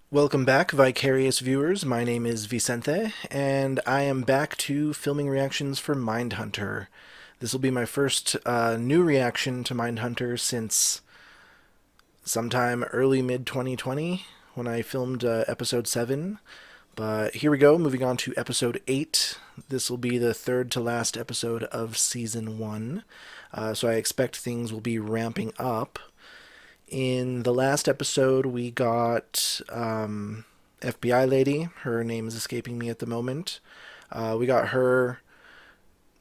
Welcome back, Vicarious viewers. My name is Vicente, and I am back to filming reactions for Mindhunter. This will be my first new reaction to Mindhunter since sometime early mid 2020 when I filmed episode 7. But here we go, moving on to episode 8. This will be the third to last episode of season 1, so I expect things will be ramping up. In the last episode, we got FBI lady. Her name is escaping me at the moment. We got her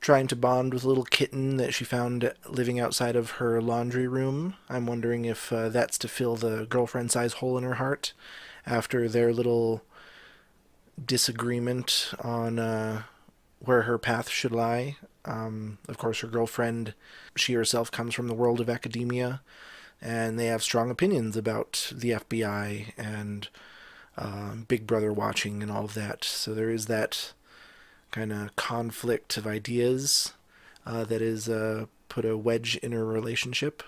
trying to bond with a little kitten that she found living outside of her laundry room. I'm wondering if that's to fill the girlfriend-size hole in her heart after their little disagreement on where her path should lie. Of course, her girlfriend, she herself comes from the world of academia, and they have strong opinions about the FBI and Big Brother watching and all of that. So there is that kind of conflict of ideas that is put a wedge in a relationship.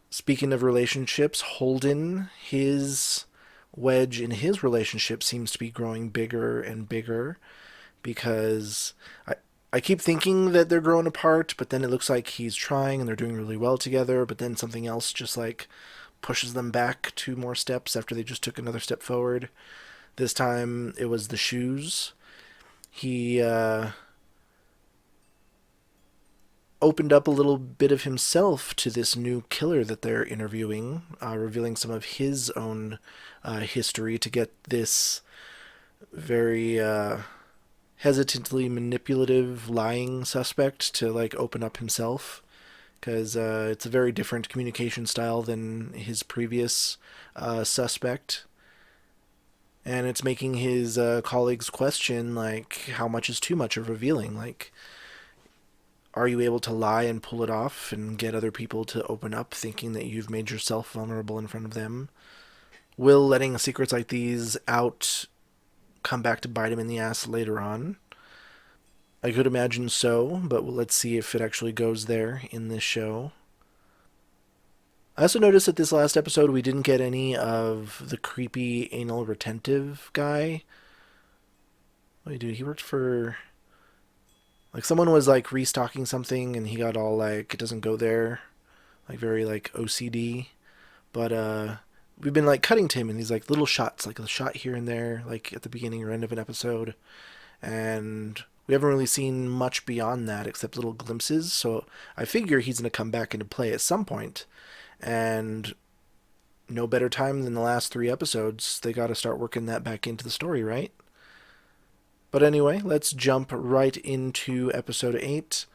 Speaking of relationships, Holden, his wedge in his relationship seems to be growing bigger and bigger because I keep thinking that they're growing apart, but then it looks like he's trying and they're doing really well together, but then something else just like pushes them back 2 more steps after they just took another step forward. This time it was the shoes. He opened up a little bit of himself to this new killer that they're interviewing, revealing some of his own history to get this very hesitantly manipulative, lying suspect to like open up himself, because it's a very different communication style than his previous suspect, and it's making his colleagues question like how much is too much of revealing. Like, are you able to lie and pull it off and get other people to open up, thinking that you've made yourself vulnerable in front of them? Will letting secrets like these out come back to bite him in the ass later on? I could imagine so, but let's see if it actually goes there in this show. I also noticed that this last episode we didn't get any of the creepy anal retentive guy. What did he do? He worked for, like, someone was like restocking something and he got all like it doesn't go there, like very like OCD. But we've been like cutting to him in these like little shots, like a shot here and there, like at the beginning or end of an episode, and we haven't really seen much beyond that except little glimpses. So I figure he's going to come back into play at some point, and no better time than the last 3 episodes. They got to start working that back into the story, right? But anyway, let's jump right into episode 8.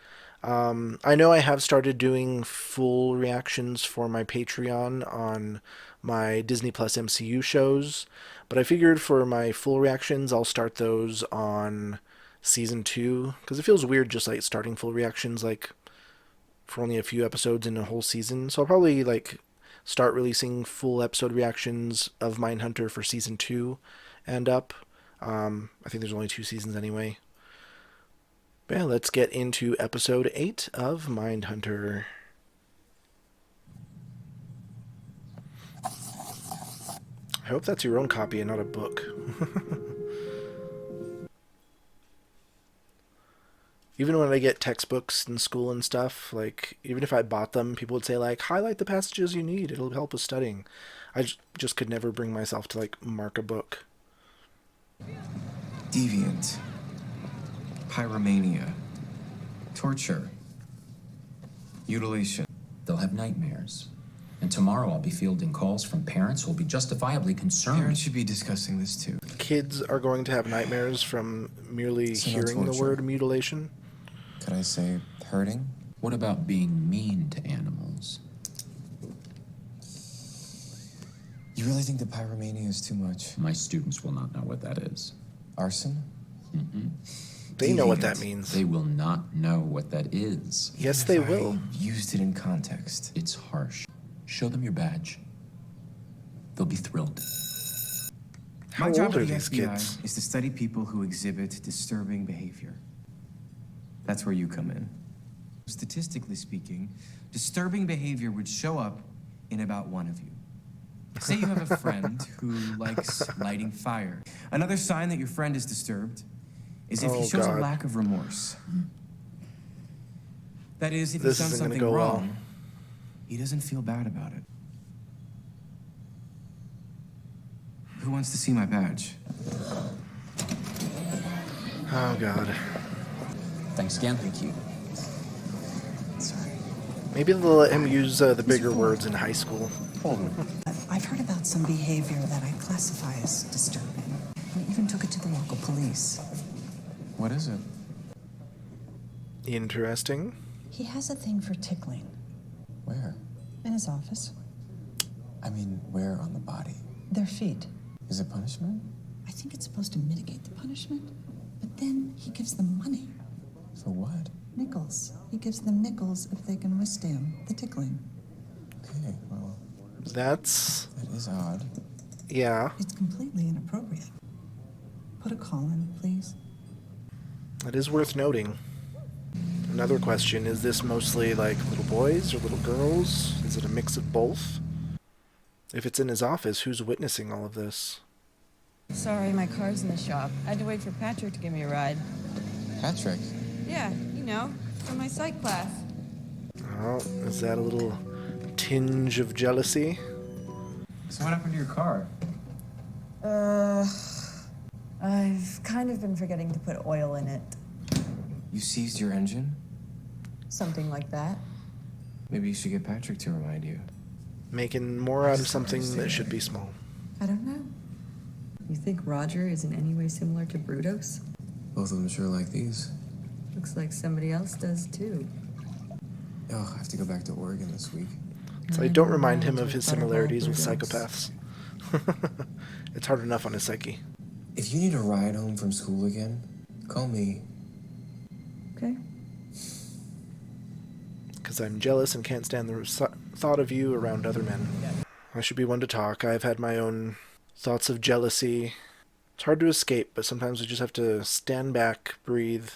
I know I have started doing full reactions for my Patreon on my Disney Plus MCU shows, but I figured for my full reactions, I'll start those on season 2, because it feels weird just like starting full reactions like for only a few episodes in a whole season. So I'll probably like start releasing full episode reactions of Mindhunter for season 2 and up. I think there's only 2 seasons anyway. But yeah, let's get into episode 8 of Mindhunter. I hope that's your own copy and not a book. Even when I get textbooks in school and stuff, like, even if I bought them, people would say, like, highlight the passages you need. It'll help with studying. I just could never bring myself to, like, mark a book. Deviant, pyromania, torture, mutilation. They'll have nightmares. And tomorrow I'll be fielding calls from parents who'll be justifiably concerned. Parents should be discussing this too. Kids are going to have nightmares from merely hearing the word mutilation. Could I say hurting? What about being mean to animals? You really think the pyromania is too much? My students will not know what that is. Arson? They know what that means. They will not know what that is. Yes, they will. Used it in context. It's harsh. Show them your badge. They'll be thrilled. How My job old are at the these FBI kids? is to study people who exhibit disturbing behavior. That's where you come in. Statistically speaking, disturbing behavior would show up in about one of you. Say you have a friend who likes lighting fire. Another sign that your friend is disturbed is if he Oh, shows a God. lack of remorse. That is, if he's This done isn't gonna something go well. wrong, he doesn't feel bad about it. Who wants to see my badge? Oh, God. Thanks again. Thank you. Sorry. Maybe they'll let him use the bigger words in high school. Holden. I've heard about some behavior that I classify as disturbing. We even took it to the local police. What is it? Interesting. He has a thing for tickling Where? in his office. I mean, where on the body? Their feet. Is it punishment? I think it's supposed to mitigate the punishment, but then he gives them money. For what? Nickels. He gives them nickels if they can withstand the tickling. Okay, well, That's... that is odd. yeah. It's completely inappropriate. Put a call in, please. That is worth noting. Another question, is this mostly like little boys or little girls? Is it a mix of both? If it's in his office, who's witnessing all of this? Sorry, my car's in the shop. I had to wait for Patrick to give me a ride. Patrick? Yeah, you know, from my psych class. Oh, is that a little tinge of jealousy? So what happened to your car? I've kind of been forgetting to put oil in it. You seized your engine? Something like that. Maybe you should get Patrick to remind you. Making more out of something that should be small. I don't know. You think Roger is in any way similar to Brutus? Both of them sure like these. Looks like somebody else does too. Oh, I have to go back to Oregon this week. So I don't remind him of With his Butterball similarities with Brutus. psychopaths. It's hard enough on his psyche. If you need a ride home from school again, call me. Okay. Because I'm jealous and can't stand the thought of you around other men. I should be one to talk. I've had my own thoughts of jealousy. It's hard to escape, but sometimes we just have to stand back, breathe,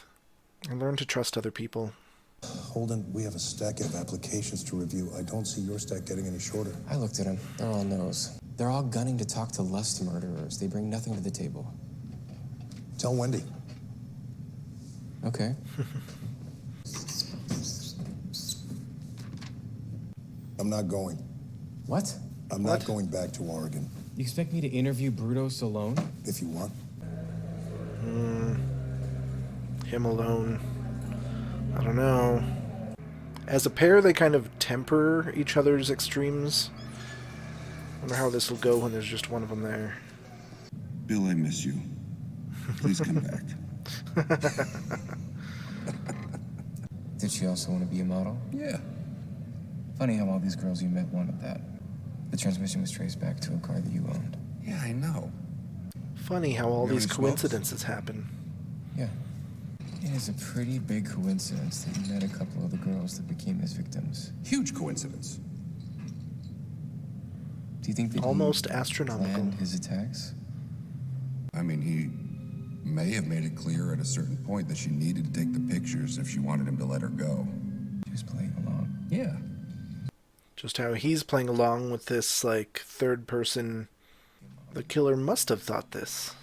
and learn to trust other people. Holden, we have a stack of applications to review. I don't see your stack getting any shorter. I looked at them. They're all no's. They're all gunning to talk to lust murderers. They bring nothing to the table. Tell Wendy. Okay. I'm not going. What? I'm not going back to Oregon. You expect me to interview Brutus alone? If you want. Him alone. I don't know. As a pair, they kind of temper each other's extremes. Wonder how this will go when there's just one of them there. Bill, I miss you. Please come back. Did she also want to be a model? Yeah. Funny how all these girls you met wanted that. The transmission was traced back to a car that you owned. Yeah, I know. Funny how all You these already smoked? coincidences happen. Yeah. It is a pretty big coincidence that you met a couple of the girls that became his victims. Huge coincidence. Do you think that Almost he astronomical. planned his attacks? I mean, he may have made it clear at a certain point that she needed to take the pictures if she wanted him to let her go. She was playing along. Yeah. Just how he's playing along with this, like, third person. The killer must have thought this.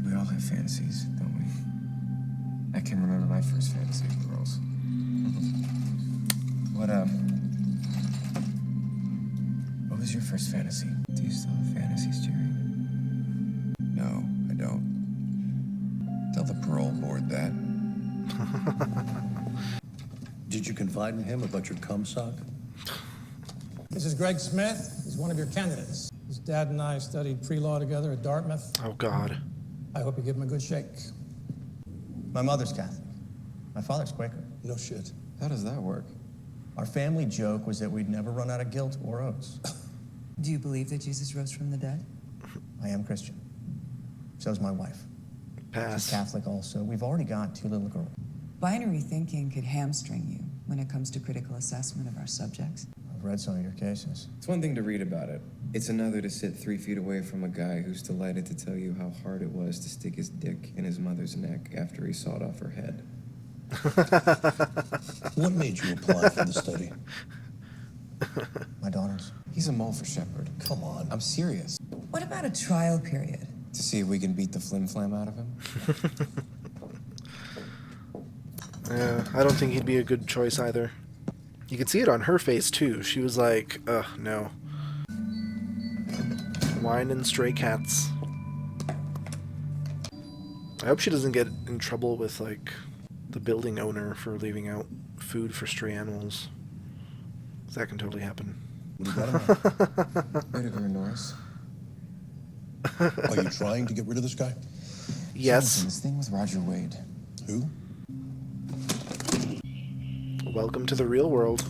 We all have fantasies, don't we? I can remember my first fantasy of girls. What was your first fantasy? Do you still have fantasies, Jerry? No, I don't. Tell the parole board that. Did you confide in him about your cum sock? This is Greg Smith. He's one of your candidates. His dad and I studied pre-law together at Dartmouth. Oh, God. I hope you give him a good shake. My mother's Catholic. My father's Quaker. No shit. How does that work? Our family joke was that we'd never run out of guilt or oaths. Do you believe that Jesus rose from the dead? I am Christian. So's my wife. She's Pass. Catholic also. We've already got 2 little girls. Binary thinking could hamstring you when it comes to critical assessment of our subjects. I've read some of your cases. It's one thing to read about it. It's another to sit 3 feet away from a guy who's delighted to tell you how hard it was to stick his dick in his mother's neck after he sawed off her head. What made you apply for the study? My daughters. He's a mole for Shepard. Come on. I'm serious. What about a trial period? To see if we can beat the flim-flam out of him? Yeah, I don't think he'd be a good choice either. You could see it on her face, too. She was like, ugh, no. Wine and stray cats. I hope she doesn't get in trouble with, like, the building owner for leaving out food for stray animals. That can totally happen. What do you got him on? Way to go, Norris. Are you trying to get rid of this guy? Yes. Listen, this thing with Roger Wade. Who? Welcome to the real world.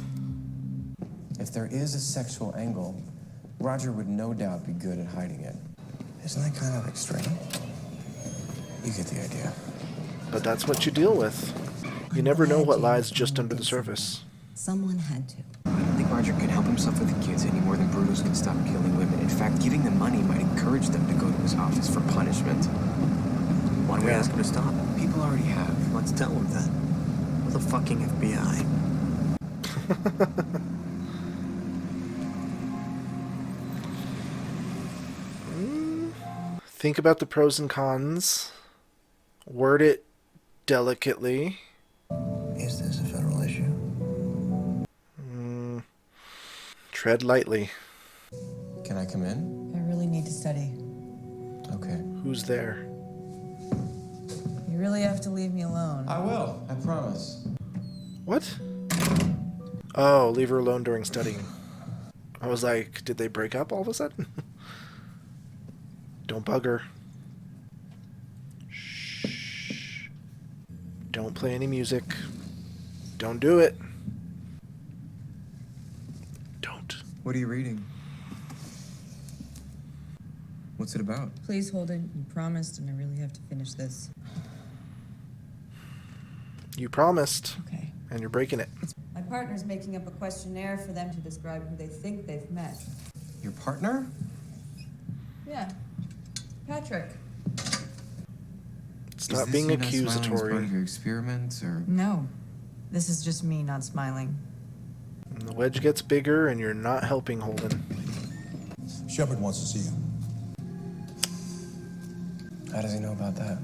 If there is a sexual angle, Roger would no doubt be good at hiding it. Isn't that kind of extreme? You get the idea. But that's what you deal with. You never know what lies just under the surface. Someone had to. I don't think Roger can help himself with the kids any more than Brutus can stop killing women. In fact, giving them money might encourage them to go to his office for punishment. Why don't we ask him to stop? People already have. Let's tell him then. We're the fucking FBI. Think about the pros and cons. Word it delicately. Is this a federal issue? Tread lightly. Can I come in? I really need to study. Okay. Who's there? You really have to leave me alone. I will. I promise. What? Oh, leave her alone during studying. I was like, did they break up all of a sudden? Don't bug her. Shh. Don't play any music. Don't do it. Don't. What are you reading? What's it about? Please, Holden. You promised, and I really have to finish this. You promised, Okay. and you're breaking it. My partner's making up a questionnaire for them to describe who they think they've met. Your partner? Yeah. Patrick. Stop being Part accusatory. of your experiment, or No. This is just me not smiling. And the wedge gets bigger, and you're not helping Holden. Shepard wants to see you. How does he know about that?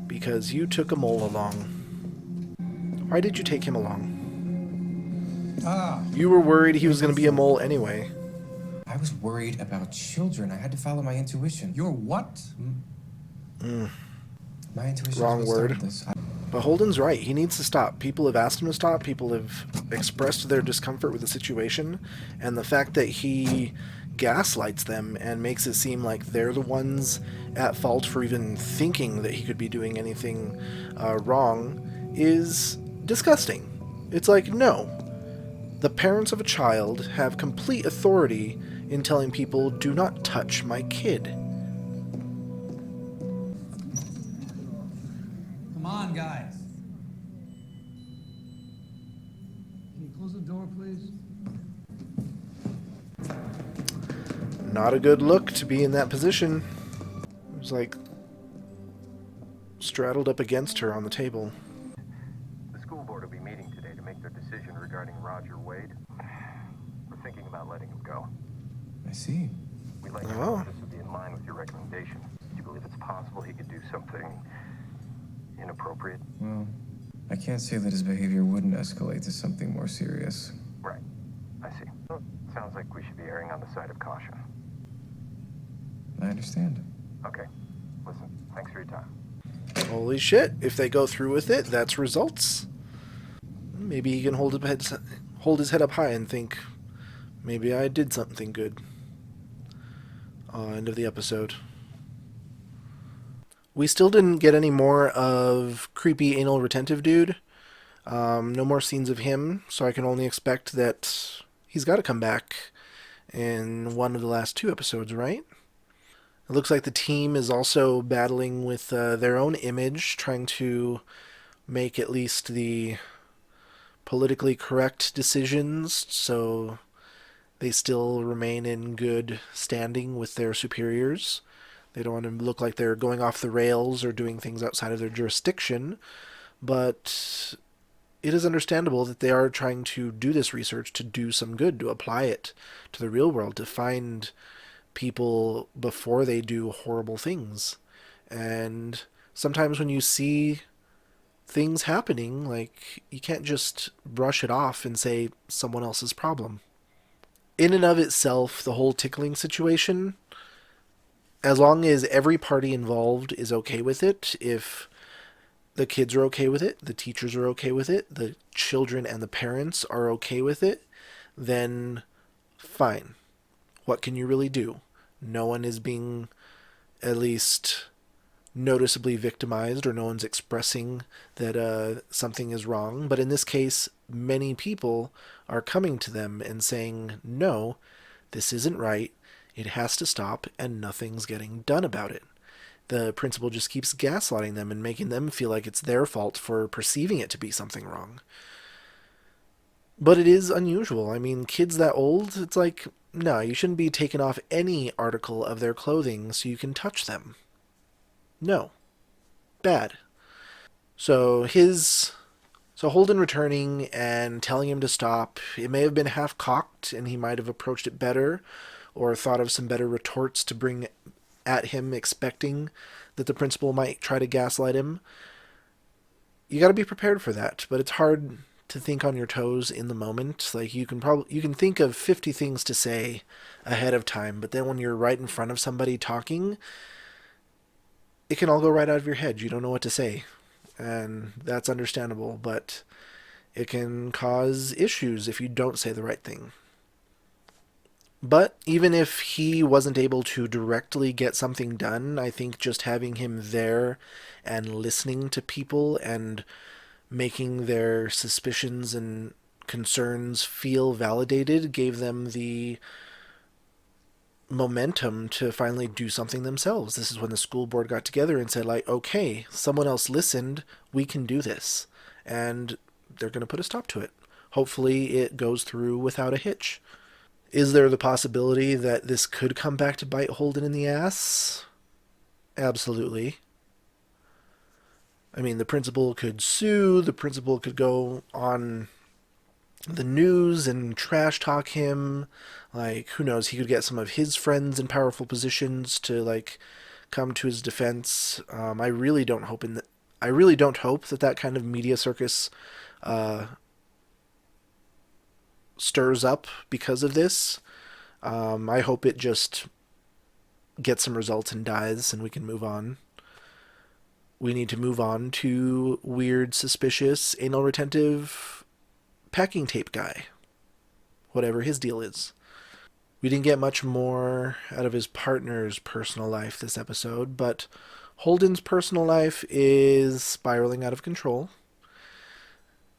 Because you took a mole along. Why did you take him along? You were worried he was going to be a mole anyway. I was worried about children. I had to follow my intuition. Your what? My intuition. Wrong is what started word. this. But Holden's right. He needs to stop. People have asked him to stop. People have expressed their discomfort with the situation. And the fact that he gaslights them and makes it seem like they're the ones at fault for even thinking that he could be doing anything wrong is disgusting. It's like, no. The parents of a child have complete authority in telling people, do not touch my kid. Come on, guys. Can you close the door, please? Not a good look to be in that position. It was like straddled up against her on the table. The school board will be meeting today to make their decision regarding Roger Wade. We're thinking about letting him go. I see. We'd like to know if this would be in line with your recommendation. Do you believe it's possible he could do something inappropriate? well, I can't say that his behavior wouldn't escalate to something more serious. Right. I see. Well, sounds like we should be erring on the side of caution. I understand. Okay. Listen, thanks for your time. Holy shit, if they go through with it, that's results. Maybe he can hold his head up high and think, maybe I did something good. End of the episode. We still didn't get any more of creepy anal retentive dude. No more scenes of him, so I can only expect that he's got to come back in one of the last 2 episodes, right? It looks like the team is also battling with their own image, trying to make at least the politically correct decisions, so they still remain in good standing with their superiors. They don't want to look like they're going off the rails or doing things outside of their jurisdiction, but it is understandable that they are trying to do this research to do some good, to apply it to the real world, to find people before they do horrible things. And sometimes when you see things happening, like, you can't just brush it off and say someone else's problem. In and of itself, the whole tickling situation, as long as every party involved is okay with it, if the kids are okay with it, the teachers are okay with it, the children and the parents are okay with it, then fine. What can you really do? No one is being, at least noticeably, victimized, or no one's expressing that something is wrong. But in this case, many people are coming to them and saying, no, this isn't right, it has to stop, and nothing's getting done about it. The principal just keeps gaslighting them and making them feel like it's their fault for perceiving it to be something wrong. But it is unusual. I mean, kids that old, it's like, no, you shouldn't be taking off any article of their clothing so you can touch them. No. Bad. So Holden returning and telling him to stop, it may have been half cocked and he might have approached it better or thought of some better retorts to bring at him, expecting that the principal might try to gaslight him. You got to be prepared for that, but it's hard to think on your toes in the moment. Like, you can think of 50 things to say ahead of time, but then when you're right in front of somebody talking, it can all go right out of your head. You don't know what to say. And that's understandable, but it can cause issues if you don't say the right thing. But even if he wasn't able to directly get something done, I think just having him there and listening to people and making their suspicions and concerns feel validated gave them the momentum to finally do something themselves. This is when the school board got together and said, like, okay, someone else listened, we can do this. And they're going to put a stop to it. Hopefully it goes through without a hitch. Is there the possibility that this could come back to bite Holden in the ass? Absolutely. I mean, the principal could sue, the principal could go on the news and trash talk him. Like, who knows, he could get some of his friends in powerful positions to, like, come to his defense. I really don't hope that kind of media circus stirs up because of this. I hope it just gets some results and dies and we can move on. We need to move on to weird, suspicious, anal retentive packing tape guy. Whatever his deal is. We didn't get much more out of his partner's personal life this episode, but Holden's personal life is spiraling out of control.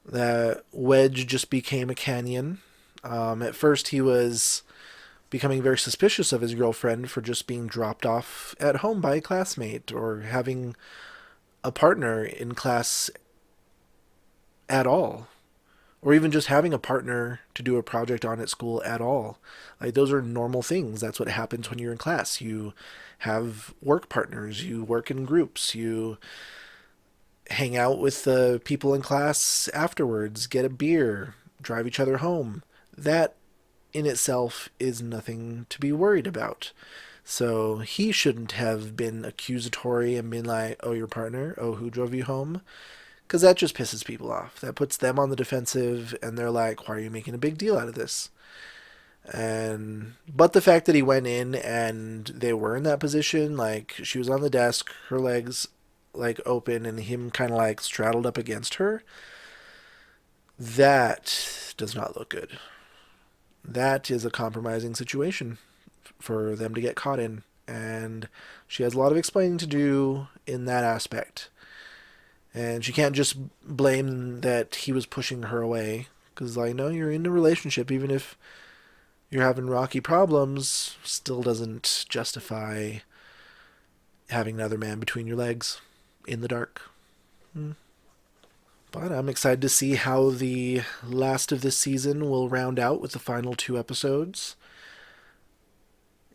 That wedge just became a canyon. At first he was becoming very suspicious of his girlfriend for just being dropped off at home by a classmate or having a partner in class at all. Or even just having a partner to do a project on at school at all. Like, those are normal things. That's what happens when you're in class. You have work partners, you work in groups, you hang out with the people in class afterwards, get a beer, drive each other home. That in itself is nothing to be worried about. So he shouldn't have been accusatory and been like, oh, your partner? Oh, who drove you home? Because that just pisses people off. That puts them on the defensive, and they're like, why are you making a big deal out of this? But the fact that he went in and they were in that position, like, she was on the desk, her legs, like, open, and him kind of, like, straddled up against her, that does not look good. That is a compromising situation for them to get caught in, and she has a lot of explaining to do in that aspect. And she can't just blame that he was pushing her away. Because, I know you're in a relationship, even if you're having rocky problems, still doesn't justify having another man between your legs in the dark. But I'm excited to see how the last of this season will round out with the final 2 episodes.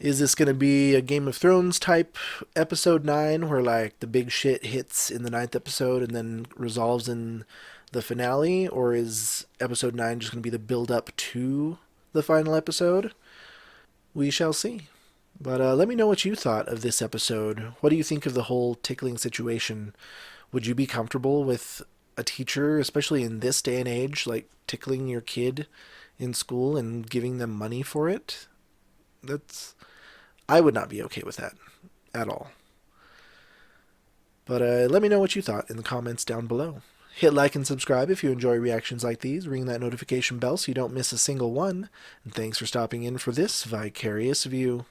Is this going to be a Game of Thrones type episode 9 where, like, the big shit hits in the 9th episode and then resolves in the finale, or is episode 9 just going to be the build up to the final episode? We shall see. But let me know what you thought of this episode. What do you think of the whole tickling situation? Would you be comfortable with a teacher, especially in this day and age, like tickling your kid in school and giving them money for it? I would not be okay with that at all. But let me know what you thought in the comments down below. Hit like and subscribe if you enjoy reactions like these. Ring that notification bell so you don't miss a single one. And thanks for stopping in for this Vicarious View.